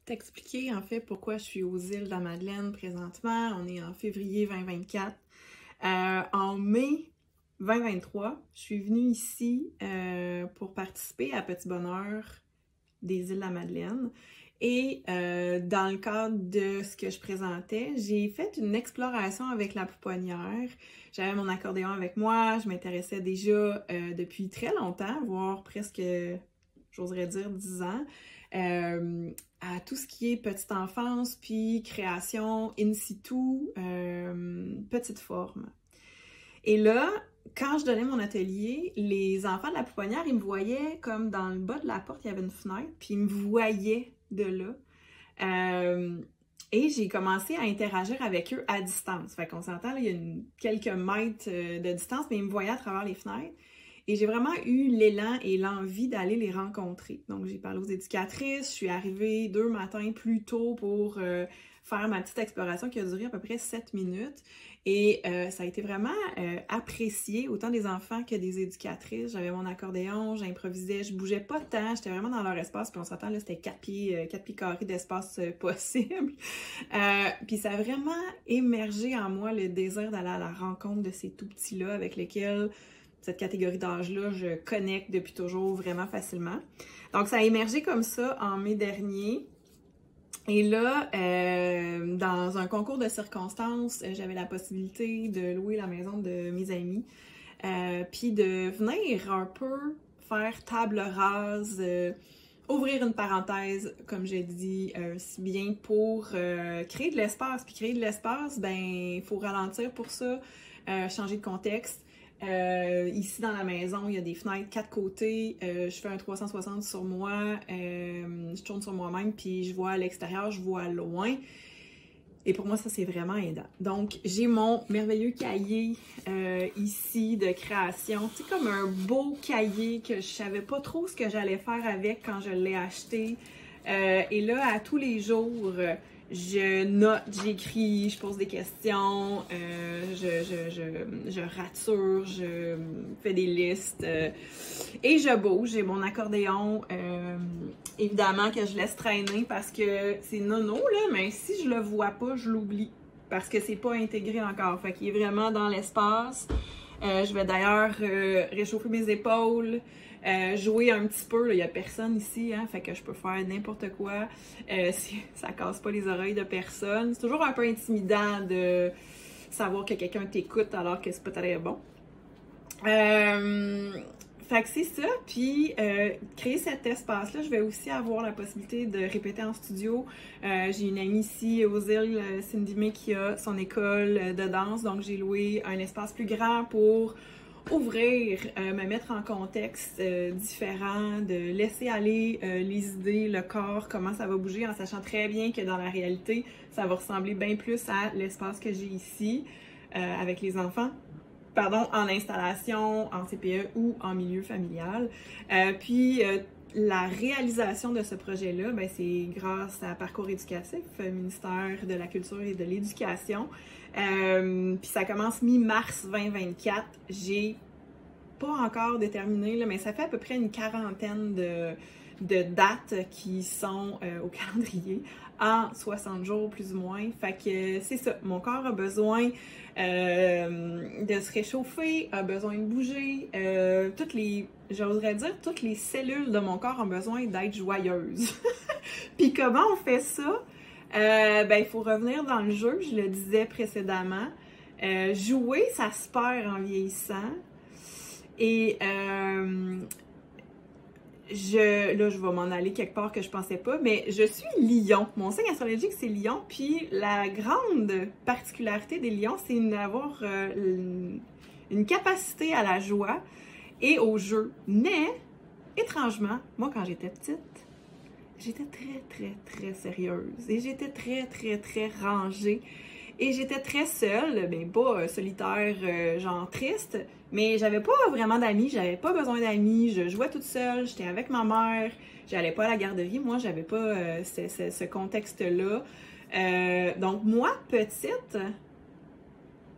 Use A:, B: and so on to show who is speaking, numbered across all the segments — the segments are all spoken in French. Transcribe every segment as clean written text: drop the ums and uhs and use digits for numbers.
A: t'expliquer en fait pourquoi je suis aux îles de la Madeleine présentement. On est en février 2024. En mai 2023, je suis venue ici pour participer à Petit Bonheur des îles de la Madeleine. Et dans le cadre de ce que je présentais, j'ai fait une exploration avec la pouponnière. J'avais mon accordéon avec moi, je m'intéressais déjà depuis très longtemps, voire presque, j'oserais dire 10 ans, à tout ce qui est petite enfance, puis création in situ, petite forme. Et là, quand je donnais mon atelier, les enfants de la pouponnière, ils me voyaient comme dans le bas de la porte, il y avait une fenêtre, puis ils me voyaient de là. Et j'ai commencé à interagir avec eux à distance. Fait qu'on s'entend, là, il y a quelques mètres de distance, mais ils me voyaient à travers les fenêtres. Et j'ai vraiment eu l'élan et l'envie d'aller les rencontrer. Donc, j'ai parlé aux éducatrices. Je suis arrivée 2 matins plus tôt pour faire ma petite exploration qui a duré à peu près 7 minutes. Et ça a été vraiment apprécié, autant des enfants que des éducatrices. J'avais mon accordéon, j'improvisais, je bougeais pas tant, j'étais vraiment dans leur espace. Puis on s'entend, là, c'était 4 pieds carrés d'espace possible. Puis ça a vraiment émergé en moi le désir d'aller à la rencontre de ces tout petits-là avec lesquels cette catégorie d'âge-là, je connecte depuis toujours vraiment facilement. Donc, ça a émergé comme ça en mai dernier. Et là, dans un concours de circonstances, j'avais la possibilité de louer la maison de mes amis, puis de venir un peu faire table rase, ouvrir une parenthèse, comme j'ai dit si bien, pour créer de l'espace. Puis créer de l'espace, ben, il faut ralentir pour ça, changer de contexte. Ici dans la maison, il y a des fenêtres 4 côtés, je fais un 360 sur moi, je tourne sur moi-même, puis je vois à l'extérieur, je vois loin. Et pour moi, ça, c'est vraiment aidant. Donc, j'ai mon merveilleux cahier ici de création. C'est comme un beau cahier que je savais pas trop ce que j'allais faire avec quand je l'ai acheté. Et là, à tous les jours, je note, j'écris, je pose des questions, je rature, je fais des listes et je bouge. J'ai mon accordéon, évidemment que je laisse traîner parce que c'est nono, là, mais si je le vois pas, je l'oublie parce que c'est pas intégré encore. Fait qu'il est vraiment dans l'espace. Je vais d'ailleurs réchauffer mes épaules. Jouer un petit peu, il n'y a personne ici, hein, fait que je peux faire n'importe quoi. Si ça casse pas les oreilles de personne. C'est toujours un peu intimidant de savoir que quelqu'un t'écoute alors que c'est pas très bon. Fait que c'est ça, puis créer cet espace-là, je vais aussi avoir la possibilité de répéter en studio. J'ai une amie ici aux îles, Cindy May, qui a son école de danse, donc j'ai loué un espace plus grand pour ouvrir, me mettre en contexte différent, de laisser aller les idées, le corps, comment ça va bouger, en sachant très bien que dans la réalité, ça va ressembler bien plus à l'espace que j'ai ici avec les enfants. Pardon, en installation, en CPE ou en milieu familial. Puis la réalisation de ce projet-là, ben, c'est grâce à Parcours éducatif, ministère de la Culture et de l'Éducation. Puis ça commence mi-mars 2024. J'ai pas encore déterminé, là, mais ça fait à peu près une quarantaine de dates qui sont au calendrier en 60 jours plus ou moins. Fait que c'est ça, mon corps a besoin de se réchauffer, a besoin de bouger. J'oserais dire, toutes les cellules de mon corps ont besoin d'être joyeuses. Puis comment on fait ça? Ben, il faut revenir dans le jeu, je le disais précédemment. Jouer, ça se perd en vieillissant. Et là, je vais m'en aller quelque part que je pensais pas, mais je suis lion. Mon signe astrologique, c'est lion. Puis la grande particularité des lions, c'est d'avoir une capacité à la joie et au jeu. Mais, étrangement, moi, quand j'étais petite, j'étais très sérieuse. Et j'étais très rangée. Et j'étais très seule, ben pas solitaire, genre triste, mais j'avais pas vraiment d'amis, j'avais pas besoin d'amis, je jouais toute seule, j'étais avec ma mère, j'allais pas à la garderie, moi j'avais pas ce contexte-là. Donc moi, petite,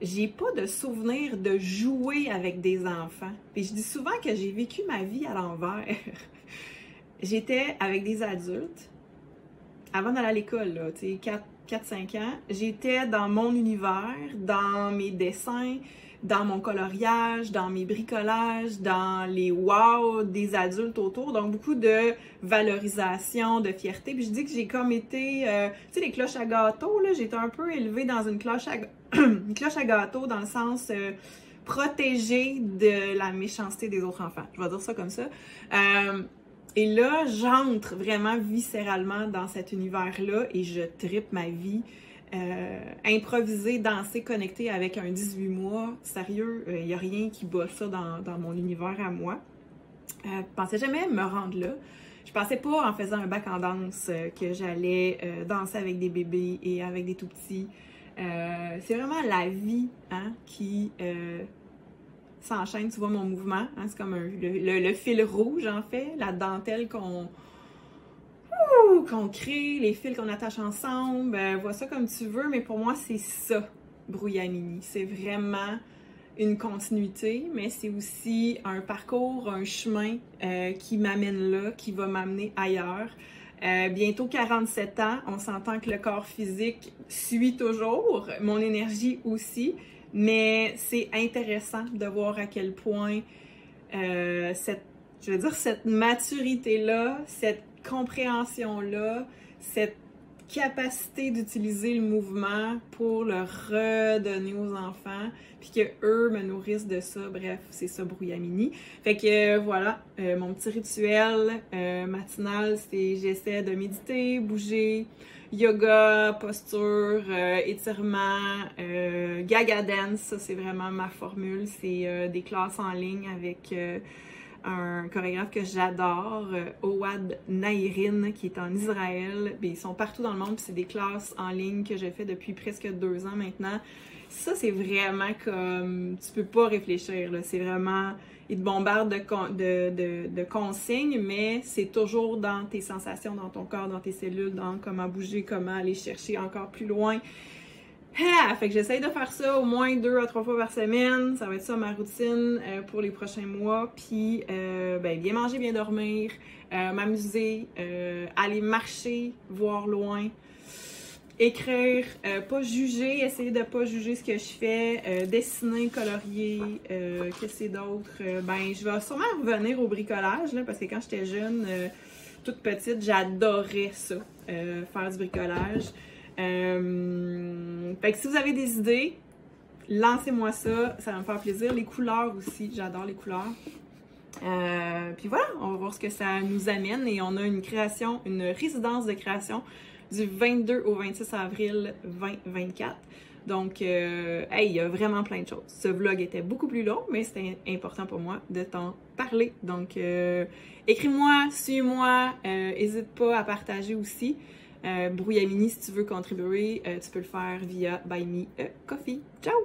A: j'ai pas de souvenir de jouer avec des enfants. Puis je dis souvent que j'ai vécu ma vie à l'envers. J'étais avec des adultes, avant d'aller à l'école, là, tu sais, 4-5 ans, j'étais dans mon univers, dans mes dessins, dans mon coloriage, dans mes bricolages, dans les wow des adultes autour. Donc, beaucoup de valorisation, de fierté. Puis je dis que j'ai comme été, tu sais, les cloches à gâteau, là, j'ai été un peu élevée dans une cloche à, une cloche à gâteau dans le sens protégée de la méchanceté des autres enfants. Je vais dire ça comme ça. Et là, j'entre vraiment viscéralement dans cet univers-là et je trippe ma vie. Improviser, danser, connecter avec un 18 mois, sérieux, il n'y a rien qui bat ça dans mon univers à moi. Je pensais jamais me rendre là. Je pensais pas, en faisant un bac en danse, que j'allais danser avec des bébés et avec des tout-petits. C'est vraiment la vie, hein, qui s'enchaîne. Tu vois mon mouvement, hein, c'est comme le fil rouge, en fait, la dentelle qu'on crée, les fils qu'on attache ensemble, vois ça comme tu veux, mais pour moi, c'est ça, Brouillamini. C'est vraiment une continuité, mais c'est aussi un parcours, un chemin qui m'amène là, qui va m'amener ailleurs. Bientôt 47 ans, on s'entend que le corps physique suit toujours, mon énergie aussi, mais c'est intéressant de voir à quel point cette maturité-là, cette compréhension-là, cette capacité d'utiliser le mouvement pour le redonner aux enfants, puis qu'eux me nourrissent de ça. Bref, c'est ça, Brouillamini. Fait que voilà, mon petit rituel matinal, c'est j'essaie de méditer, bouger, yoga, posture, étirement, gaga dance, ça c'est vraiment ma formule. C'est des classes en ligne avec un chorégraphe que j'adore, Owad Naïrin, qui est en Israël. Bien, ils sont partout dans le monde, puis c'est des classes en ligne que je fais depuis presque 2 ans maintenant. Ça, c'est vraiment comme... Tu peux pas réfléchir, là. C'est vraiment... Ils te bombardent de consignes, mais c'est toujours dans tes sensations, dans ton corps, dans tes cellules, dans comment bouger, comment aller chercher encore plus loin. Fait que j'essaye de faire ça au moins 2 à 3 fois par semaine. Ça va être ça ma routine pour les prochains mois. Puis, bien manger, bien dormir, m'amuser, aller marcher, voir loin, écrire, pas juger, essayer de pas juger ce que je fais, dessiner, colorier, qu'est-ce que c'est d'autre? Je vais sûrement revenir au bricolage, là, parce que quand j'étais jeune, toute petite, j'adorais ça, faire du bricolage. Fait que si vous avez des idées, lancez-moi ça, ça va me faire plaisir. Les couleurs aussi, j'adore les couleurs. Puis voilà, on va voir ce que ça nous amène et on a une résidence de création du 22 au 26 avril 2024. Donc, il y a vraiment plein de choses. Ce vlog était beaucoup plus long, mais c'était important pour moi de t'en parler. Donc, écris-moi, suis-moi, n'hésite pas à partager aussi. Brouillamini, si tu veux contribuer, tu peux le faire via Buy Me a Coffee. Ciao!